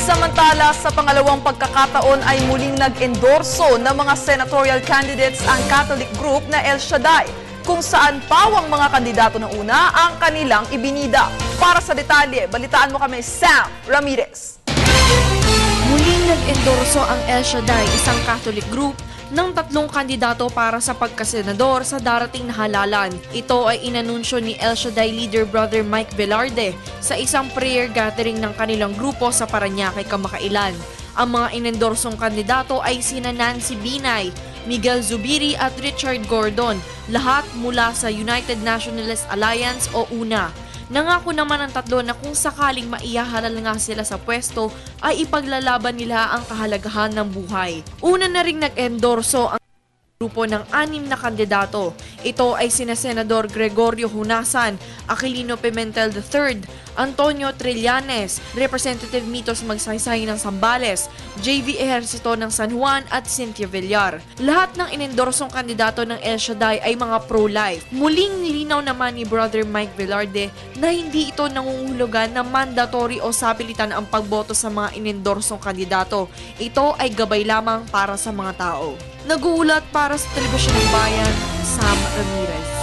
Samantala, sa pangalawang pagkakataon ay muling nag-endorso ng mga senatorial candidates ang Catholic group na El Shaddai, kung saan pawang mga kandidato ng una ang kanilang ibinida. Para sa detalye, balitaan mo kami, Sam Ramirez. Muling nag-endorso ang El Shaddai, isang Catholic group, ng 3 kandidato para sa pagkasenador sa darating na halalan. Ito ay inanunsyo ni El Shaddai leader Brother Mike Velarde sa isang prayer gathering ng kanilang grupo sa Parañaque kamakailan. Ang mga inendorsong kandidato ay sina Nancy Binay, Miguel Zubiri at Richard Gordon, lahat mula sa United Nationalist Alliance o UNA. Nangako naman ang 3 na kung sakaling maihahalal nga sila sa pwesto ay ipaglalaban nila ang kahalagahan ng buhay. Una na ring nag-endorso ang grupo ng 6 na kandidato. Ito ay sina Senador Gregorio Hunasan, Aquilino Pimentel III, Antonio Trillanes, Representative Mitos Magsaysay ng Zambales, JV Ejercito ng San Juan at Cynthia Villar. Lahat ng inendorsong kandidato ng El Shaddai ay mga pro-life. Muling nilinaw naman ni Brother Mike Velarde na hindi ito nangungulugan na mandatory o sapilitan ang pagboto sa mga inendorsong kandidato. Ito ay gabay lamang para sa mga tao. Nag-uulat para sa Telebisyon ng Bayan, Sam Ramirez.